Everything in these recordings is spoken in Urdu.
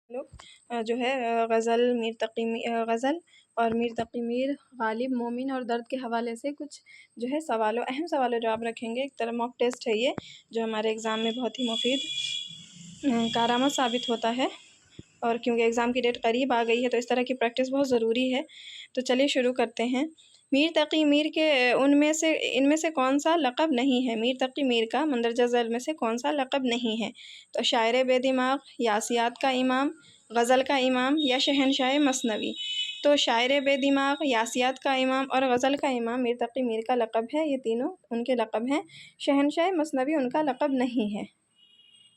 لوگ جو ہے غزل غزل اور میر تقی میر، غالب، مومن اور درد کے حوالے سے کچھ جو ہے اہم سوال و جواب رکھیں گے۔ ایک طرح موک ٹیسٹ ہے یہ، جو ہمارے ایگزام میں بہت ہی مفید کارآمد ثابت ہوتا ہے، اور کیونکہ ایگزام کی ڈیٹ قریب آ گئی ہے تو اس طرح کی پریکٹس بہت ضروری ہے۔ تو چلیے شروع کرتے ہیں۔ میر تقی میر کے ان میں سے کون سا لقب نہیں ہے؟ میر تقی میر کا مندرجہ ذیل میں سے کون سا لقب نہیں ہے؟ تو شاعر بے دماغ، یاسیات کا امام، غزل کا امام یا شہنشاہ مثنوی؟ تو شاعر بے دماغ، یاسیات کا امام اور غزل کا امام میر تقی میر کا لقب ہے۔ یہ تینوں ان کے لقب ہیں۔ شہنشاہ مثنوی ان کا لقب نہیں ہے۔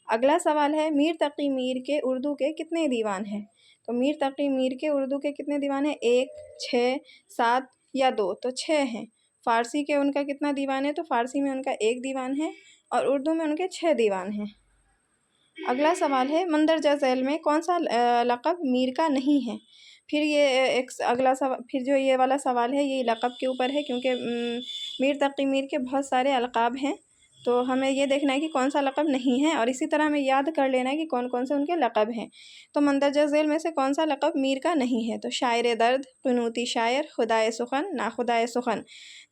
اگلا سوال ہے، میر تقی میر کے اردو کے کتنے دیوان ہیں؟ تو میر تقی میر کے اردو کے کتنے دیوان ہیں؟ 1، 6، 7 یا 2؟ تو 6 ہیں۔ فارسی کے ان کا کتنا دیوان ہے؟ تو فارسی میں ان کا 1 دیوان ہے اور اردو میں ان کے 6 دیوان ہیں۔ اگلا سوال ہے، مندرجہ ذیل میں کون سا لقب میر کا نہیں ہے؟ پھر یہ والا سوال ہے، یہ لقب کے اوپر ہے، کیونکہ میر تقی میر کے بہت سارے القاب ہیں، تو ہمیں یہ دیکھنا ہے کہ کون سا لقب نہیں ہے، اور اسی طرح ہمیں یاد کر لینا ہے کہ کون کون سے ان کے لقب ہیں۔ تو مندرجہ ذیل میں سے کون سا لقب میر کا نہیں ہے؟ تو شاعر درد، قنوتی شاعر، خدائے سخن، ناخدائے سخن۔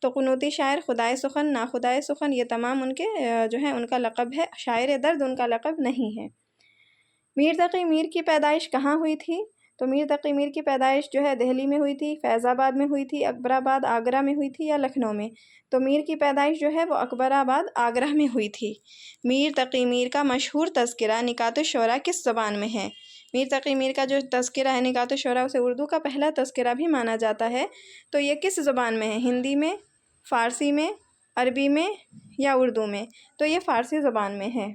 تو قنوتی شاعر، خدائے سخن، ناخدائے سخن یہ تمام ان کے جو ہے ان کا لقب ہے۔ شاعر درد ان کا لقب نہیں ہے۔ میر تقی میر کی پیدائش کہاں ہوئی تھی؟ تو میر تقی میر کی پیدائش جو ہے دہلی میں ہوئی تھی، فیض آباد میں ہوئی تھی، اکبر آباد آگرہ میں ہوئی تھی یا لکھنؤ میں؟ تو میر کی پیدائش جو ہے وہ اکبر آباد آگرہ میں ہوئی تھی۔ میر تقی میر کا مشہور تذکرہ نکات الشعراء کس زبان میں ہے؟ میر تقی میر کا جو تذکرہ ہے نکات الشعراء، اسے اردو کا پہلا تذکرہ بھی مانا جاتا ہے۔ تو یہ کس زبان میں ہے؟ ہندی میں، فارسی میں، عربی میں یا اردو میں؟ تو یہ فارسی زبان میں ہے۔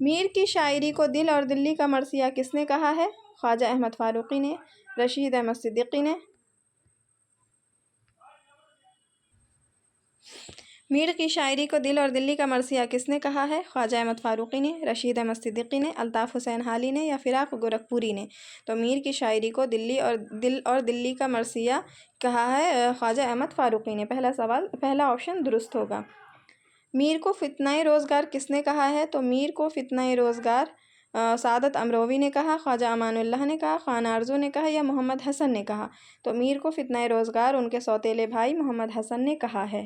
میر کی شاعری کو دل اور دلی کا مرثیہ کس نے کہا ہے؟ خواجہ احمد فاروقی نے، رشید احمد صدیقی نے۔ میر کی شاعری کو دل اور دلی کا مرثیہ کس نے کہا ہے؟ خواجہ احمد فاروقی نے، رشید احمد صدیقی نے، الطاف حسین حالی نے یا فراق گورکھپوری نے؟ تو میر کی شاعری کو دل اور دلی کا مرثیہ کہا ہے خواجہ احمد فاروقی نے۔ پہلا آپشن درست ہوگا۔ میر کو فتنہ روزگار کس نے کہا ہے؟ تو میر کو فتنہ روزگار سعادت امروی نے کہا، خواجہ امان اللہ نے کہا، خان آرزو نے کہا یا محمد حسن نے کہا؟ تو میر کو فتنہ روزگار ان کے سوتیلے بھائی محمد حسن نے کہا ہے۔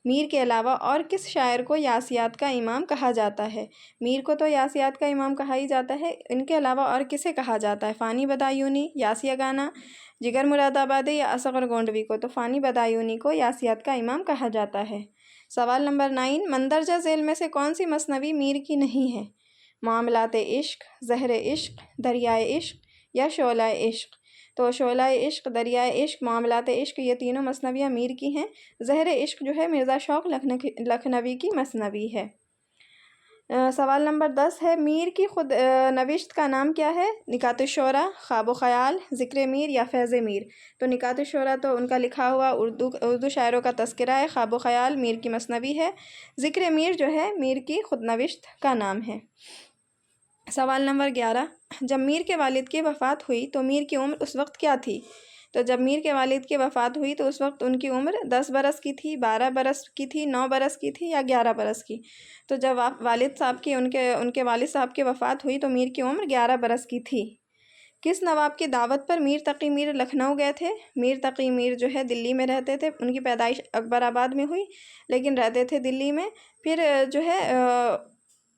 میر کے علاوہ اور کس شاعر کو یاسیات کا امام کہا جاتا ہے؟ میر کو تو یاسیات کا امام کہا ہی جاتا ہے، ان کے علاوہ اور کسے کہا جاتا ہے؟ فانی بدایونی، یاسیہ گانا، جگر مراد آبادی یا اصغر گونڈوی کو؟ تو فانی بدایونی کو یاسیات کا امام کہا جاتا ہے۔ سوال نمبر 9، مندرجہ ذیل میں سے کون سی مثنوی میر کی نہیں ہے؟ معاملات عشق، زہر عشق، دریائے عشق یا شعلہ عشق؟ تو شعلہ عشق، دریائے عشق، معاملات عشق یہ تینوں مثنویاں میر کی ہیں۔ زہر عشق جو ہے مرزا شوق لکھنوی کی مثنوی ہے۔ سوال نمبر 10 ہے، میر کی خود نوشت کا نام کیا ہے؟ نکات الشعراء، خواب و خیال، ذکر میر یا فیض میر؟ تو نکات الشعراء تو ان کا لکھا ہوا اردو شاعروں کا تذکرہ ہے، خواب و خیال میر کی مثنوی ہے، ذکر میر جو ہے میر کی خود نوشت کا نام ہے۔ سوال نمبر 11، جب میر کے والد کی وفات ہوئی تو میر کی عمر اس وقت کیا تھی؟ تو جب میر کے والد کی وفات ہوئی تو اس وقت ان کی عمر 10 برس کی تھی، 12 برس کی تھی، 9 برس کی تھی یا 11 برس کی؟ تو جب ان کے والد صاحب کی وفات ہوئی تو میر کی عمر 11 برس کی تھی۔ کس نواب کی دعوت پر میر تقی میر لکھنؤ گئے تھے؟ میر تقی میر جو ہے دلی میں رہتے تھے، ان کی پیدائش اکبر آباد میں ہوئی لیکن رہتے تھے دلی میں، پھر جو ہے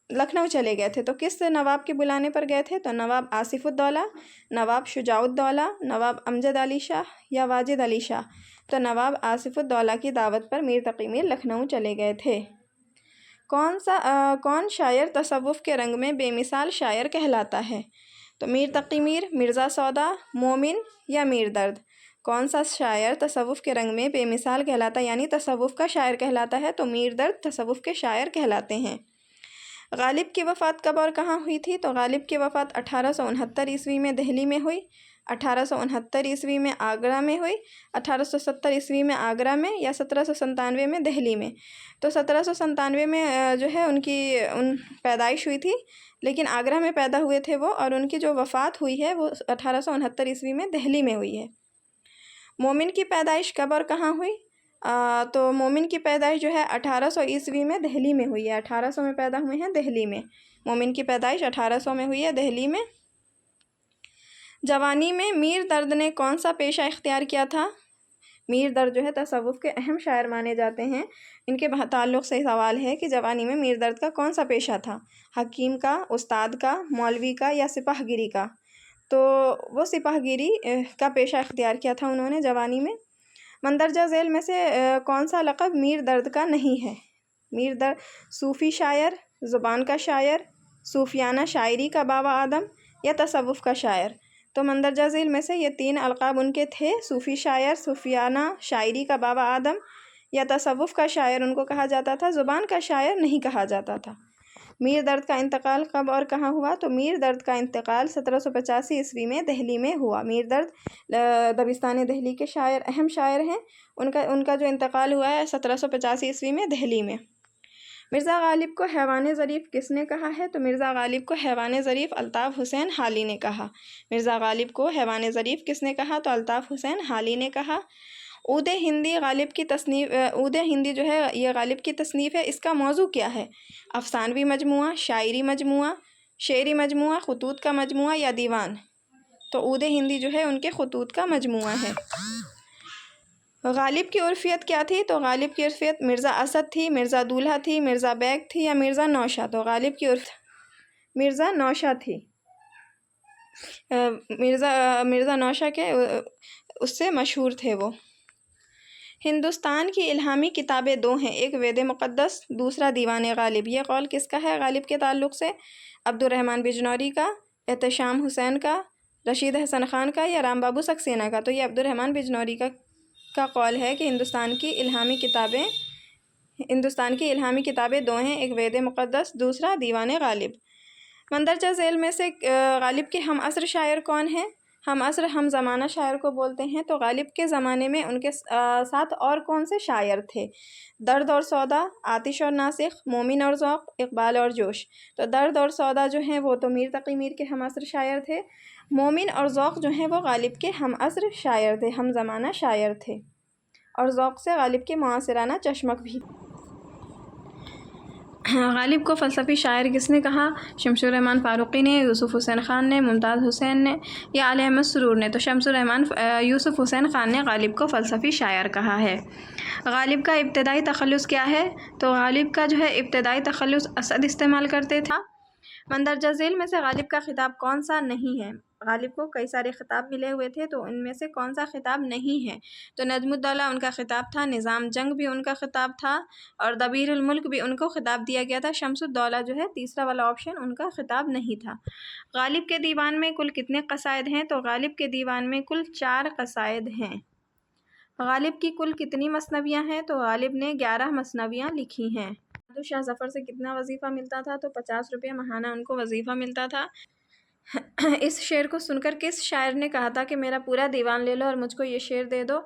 لکھنؤ چلے گئے تھے۔ تو کس نواب کے بلانے پر گئے تھے؟ تو نواب آصف الدولہ، نواب شجاع الدولہ، نواب امجد علی شاہ یا واجد علی شاہ؟ تو نواب آصف الدولہ کی دعوت پر میر تقی میر لکھنؤ چلے گئے تھے۔ کون شاعر تصوف کے رنگ میں بے مثال شاعر کہلاتا ہے؟ تو میر تقی میر، مرزا سودا، مومن یا میر درد؟ کون سا شاعر تصوف کے رنگ میں بے مثال کہلاتا ہے یعنی تصوف کا شاعر کہلاتا ہے؟ تو میر درد تصوف کے شاعر کہلاتے ہیں۔ غالب کی وفات کب اور کہاں ہوئی تھی؟ تو غالب کی وفات 1869 عیسوی میں دہلی میں ہوئی، 1869 عیسوی میں آگرہ میں ہوئی، 1870 عیسوی میں آگرہ میں یا 1797 میں دہلی میں؟ تو 1797 میں جو ہے ان کی پیدائش ہوئی تھی، لیکن آگرہ میں پیدا ہوئے تھے وہ، اور ان کی جو وفات ہوئی ہے وہ 1869 عیسوی میں دہلی میں ہوئی ہے۔ مومن کی پیدائش کب اور کہاں ہوئی؟ تو مومن کی پیدائش جو ہے 1800 عیسوی میں دہلی میں ہوئی ہے، 1800 میں پیدا ہوئے ہیں دہلی میں۔ مومن کی پیدائش 1800 میں ہوئی ہے دہلی میں۔ جوانی میں میر درد نے کون سا پیشہ اختیار کیا تھا؟ میر درد جو ہے تصوف کے اہم شاعر مانے جاتے ہیں۔ ان کے تعلق سے سوال ہے کہ جوانی میں میر درد کا کون سا پیشہ تھا؟ حکیم کا، استاد کا، مولوی کا یا سپاہ گیری کا؟ تو وہ سپاہ گیری کا پیشہ اختیار کیا تھا انہوں نے جوانی میں۔ مندرجہ ذیل میں سے کون سا لقب میر درد کا نہیں ہے؟ میر درد صوفی شاعر، زبان کا شاعر، صوفیانہ شاعری کا بابا آدم یا تصوف کا شاعر؟ تو مندرجہ ذیل میں سے یہ 3 القاب ان کے تھے، صوفی شاعر، صوفیانہ شاعری کا بابا آدم یا تصوف کا شاعر ان کو کہا جاتا تھا، زبان کا شاعر نہیں کہا جاتا تھا۔ میر درد کا انتقال کب اور کہاں ہوا؟ تو میر درد کا انتقال 1785 عیسوی میں دہلی میں ہوا۔ میر درد دبستان دہلی کے شاعر، اہم شاعر ہیں۔ ان کا جو انتقال ہوا ہے 1785 عیسوی میں دہلی میں۔ مرزا غالب کو حیوان ظریف کس نے کہا ہے؟ تو مرزا غالب کو حیوان ظریف الطاف حسین حالی نے کہا۔ مرزا غالب کو حیوان ظریف کس نے کہا؟ تو الطاف حسین حالی نے کہا۔ عود ہندی غالب کی تصنیف، عود ہندی جو ہے یہ غالب کی تصنیف ہے، اس کا موضوع کیا ہے؟ افسانوی مجموعہ، شاعری مجموعہ، شعری مجموعہ، خطوط کا مجموعہ یا دیوان؟ تو عود ہندی جو ہے ان کے خطوط کا مجموعہ ہے۔ غالب کی عرفیت کیا تھی؟ تو غالب کی عرفیت مرزا اسد تھی، مرزا دولہا تھی، مرزا بیگ تھی یا مرزا نوشہ؟ تو غالب کی عرفیت مرزا نوشہ تھی۔ مرزا نوشہ کے اس سے مشہور تھے وہ۔ ہندوستان کی الہامی کتابیں 2 ہیں، ایک وید مقدس، دوسرا دیوان غالب۔ یہ قول کس کا ہے غالب کے تعلق سے؟ عبد الرحمن بجنوری کا، احتشام حسین کا، رشید حسن خان کا یا رام بابو سکسینہ کا؟ تو یہ عبد الرحمن بجنوری کا قول ہے کہ ہندوستان کی الہامی کتابیں 2 ہیں، ایک وید مقدس، دوسرا دیوان غالب۔ مندرجہ ذیل میں سے غالب کے ہم عصر شاعر کون ہیں؟ ہم عصر ہم زمانہ شاعر کو بولتے ہیں۔ تو غالب کے زمانے میں ان کے ساتھ اور کون سے شاعر تھے؟ درد اور سودا، آتش اور ناسخ، مومن اور ذوق، اقبال اور جوش؟ تو درد اور سودا جو ہیں وہ تو میر تقی میر کے ہم عصر شاعر تھے۔ مومن اور ذوق جو ہیں وہ غالب کے ہم عصر شاعر تھے، ہم زمانہ شاعر تھے، اور ذوق سے غالب کے معاصرانہ چشمک بھی۔ غالب کو فلسفی شاعر کس نے کہا؟ شمس الرحمن فاروقی نے، یوسف حسین خان نے، ممتاز حسین نے یا علی احمد سرور نے؟ تو شمس الرحمن یوسف حسین خان نے غالب کو فلسفی شاعر کہا ہے۔ غالب کا ابتدائی تخلص کیا ہے؟ تو غالب کا جو ہے ابتدائی تخلص اسد استعمال کرتے تھا۔ مندرجہ ذیل میں سے غالب کا خطاب کون سا نہیں ہے؟ غالب کو کئی سارے خطاب ملے ہوئے تھے، تو ان میں سے کون سا خطاب نہیں ہے؟ تو نجم الدولہ ان کا خطاب تھا، نظام جنگ بھی ان کا خطاب تھا، اور دبیر الملک بھی ان کو خطاب دیا گیا تھا۔ شمس الدولہ جو ہے تیسرا والا آپشن ان کا خطاب نہیں تھا۔ غالب کے دیوان میں کل کتنے قصائد ہیں؟ تو غالب کے دیوان میں کل 4 قصائد ہیں۔ غالب کی کل کتنی مثنویاں ہیں؟ تو غالب نے 11 مثنویاں لکھی ہیں۔ بہادر شاہ ظفر سے کتنا وظیفہ ملتا تھا؟ تو 50 روپے ماہانہ ان کو وظیفہ ملتا تھا۔ اس شعر کو سن کر کس شاعر نے کہا تھا کہ میرا پورا دیوان لے لو اور مجھ کو یہ شعر دے دو؟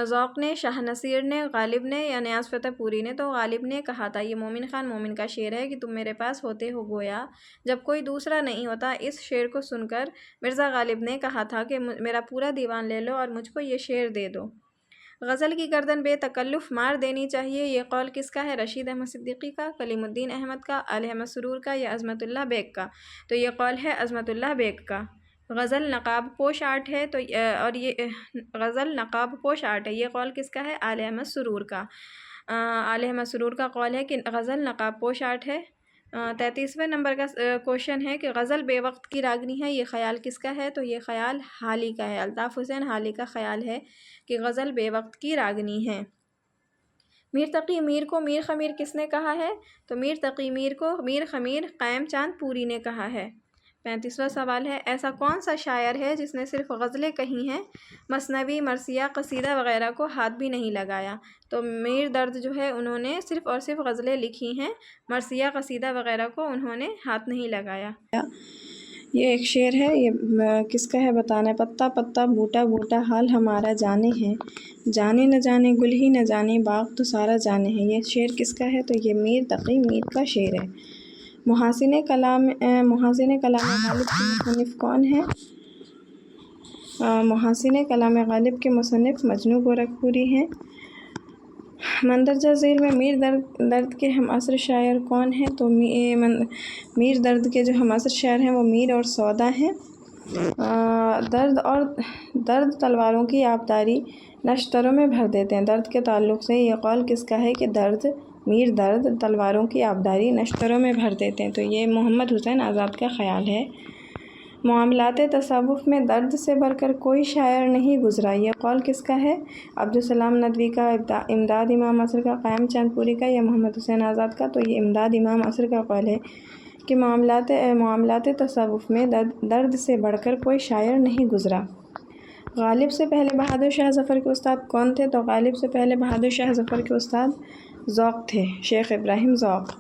ذوق نے، شاہ نصیر نے، غالب نے یا نیاز فتح پوری نے؟ تو غالب نے کہا تھا۔ یہ مومن خان مومن کا شعر ہے کہ تم میرے پاس ہوتے ہو گویا جب کوئی دوسرا نہیں ہوتا۔ اس شعر کو سن کر مرزا غالب نے کہا تھا کہ میرا پورا دیوان لے لو اور مجھ کو یہ شعر دے دو۔ غزل کی گردن بے تکلف مار دینی چاہیے، یہ قول کس کا ہے؟ رشید احمد صدیقی کا، کلیم الدین احمد کا، علی احمد سرور کا یا عظمت اللہ بیگ کا؟ تو یہ قول ہے عظمت اللہ بیگ کا۔ غزل نقاب پوش آرٹ ہے، تو اور یہ غزل نقاب پوش آرٹ ہے، یہ قول کس کا ہے؟ علی احمد سرور کا۔ علی احمد سرور کا قول ہے کہ غزل نقاب پوش آرٹ ہے۔ 33ویں نمبر کا کوشچن ہے کہ غزل بے وقت کی راگنی ہے، یہ خیال کس کا ہے؟ تو یہ خیال حالی کا ہے، الطاف حسین حالی کا خیال ہے کہ غزل بے وقت کی راگنی ہے۔ میر تقی میر کو میر خمیر کس نے کہا ہے؟ تو میر تقی میر کو میر خمیر قائم چاند پوری نے کہا ہے۔ 35واں سوال ہے، ایسا کون سا شاعر ہے جس نے صرف غزلیں کہی ہیں، مثنوی، مرثیہ، قصیدہ وغیرہ کو ہاتھ بھی نہیں لگایا؟ تو میر درد جو ہے انہوں نے صرف اور صرف غزلیں لکھی ہیں، مرثیہ، قصیدہ وغیرہ کو انہوں نے ہاتھ نہیں لگایا۔ یہ ایک شعر ہے، یہ کس کا ہے بتانا ہے۔ پتا پتا بوٹا بوٹا حال ہمارا جانے ہیں، جانے نہ جانے گل ہی نہ جانے باغ تو سارا جانے ہیں۔ یہ شعر کس کا ہے؟ تو یہ میر تقی میر کا شعر ہے۔ محاسن کلام غالب کے مصنف کون ہیں؟ محاسن کلام غالب کے مصنف مجنوں گورکھپوری ہیں۔ مندرجہ ذیل میں میر درد کے ہم عصر شاعر کون ہیں؟ تو میر درد کے جو ہم عصر شاعر ہیں وہ میر اور سودا ہیں۔ درد تلواروں کی آبداری نشتروں میں بھر دیتے ہیں۔ درد کے تعلق سے یہ قول کس کا ہے کہ میر درد تلواروں کی آبداری نشتروں میں بھر دیتے ہیں؟ تو یہ محمد حسین آزاد کا خیال ہے۔ معاملات تصوف میں درد سے بڑھ کر کوئی شاعر نہیں گزرا، یہ قول کس کا ہے؟ عبدالسلام ندوی کا، امداد امام عصر کا، قائم چاند پوری کا یا محمد حسین آزاد کا؟ تو یہ امداد امام عصر کا قول ہے کہ معاملات تصوف میں درد سے بڑھ کر کوئی شاعر نہیں گزرا۔ غالب سے پہلے بہادر شاہ ظفر کے استاد کون تھے؟ تو غالب سے پہلے بہادر شاہ ظفر کے استاد ذوق تھے، شیخ ابراہیم ذوق۔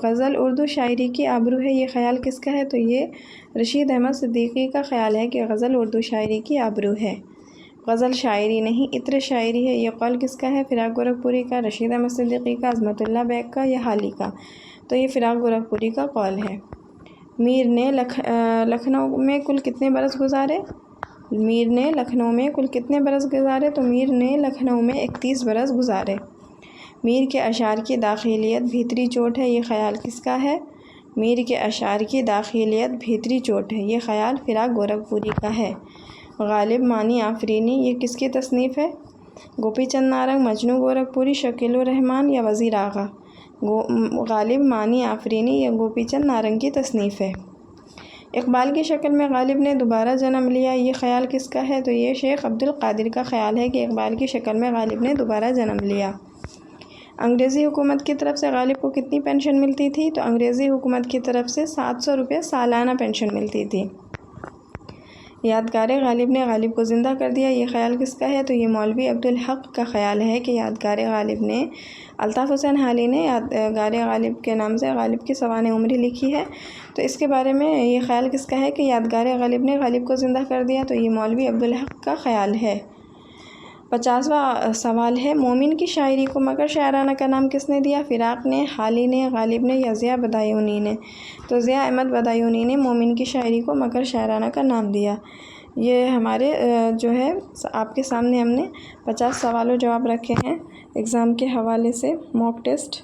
غزل اردو شاعری کی آبرو ہے، یہ خیال کس کا ہے؟ تو یہ رشید احمد صدیقی کا خیال ہے کہ غزل اردو شاعری کی آبرو ہے۔ غزل شاعری نہیں عطر شاعری ہے، یہ قول کس کا ہے؟ فراق گورکھپوری کا، رشید احمد صدیقی کا، عظمت اللہ بیگ کا یا حالی کا؟ تو یہ فراق گورکھپوری کا قول ہے۔ میر نے لکھنؤ میں کل کتنے برس گزارے؟ میر نے لکھنؤ میں کل کتنے برس گزارے؟ تو میر نے لکھنؤ میں 31 برس گزارے۔ میر کے اشعار کی داخلیت بھیتری چوٹ ہے، یہ خیال کس کا ہے؟ میر کے اشعار کی داخلیت بھیتری چوٹ ہے، یہ خیال فراق گورکھپوری کا ہے۔ غالب مانی آفرینی یہ کس کی تصنیف ہے؟ گوپی چند نارنگ، مجنوں گورکھپوری، شکیل الرحمن یا وزیر آغا؟ غالب مانی آفرینی یا گوپی چند نارنگ کی تصنیف ہے۔ اقبال کی شکل میں غالب نے دوبارہ جنم لیا، یہ خیال کس کا ہے؟ تو یہ شیخ عبدالقادر کا خیال ہے کہ اقبال کی شکل میں غالب نے دوبارہ جنم لیا۔ انگریزی حکومت کی طرف سے غالب کو کتنی پینشن ملتی تھی؟ تو انگریزی حکومت کی طرف سے 700 روپے سالانہ پینشن ملتی تھی۔ یادگار غالب نے غالب کو زندہ کر دیا، یہ خیال کس کا ہے؟ تو یہ مولوی عبدالحق کا خیال ہے کہ یادگار غالب نے، الطاف حسین حالی نے یادگار غالب کے نام سے غالب کی سوانح عمری لکھی ہے۔ تو اس کے بارے میں یہ خیال کس کا ہے کہ یادگار غالب نے غالب کو زندہ کر دیا؟ تو یہ مولوی عبدالحق کا خیال ہے۔ 50واں سوال ہے، مومن کی شاعری کو مگر شاعرانہ کا نام کس نے دیا؟ فراق نے، حالی نے، غالب نے یا ضیاء بدایونی نے؟ تو ضیاء احمد بدایونی نے مومن کی شاعری کو مگر شاعرانہ کا نام دیا۔ یہ ہمارے جو ہے آپ کے سامنے ہم نے 50 سوال و جواب رکھے ہیں ایگزام کے حوالے سے، موک ٹیسٹ۔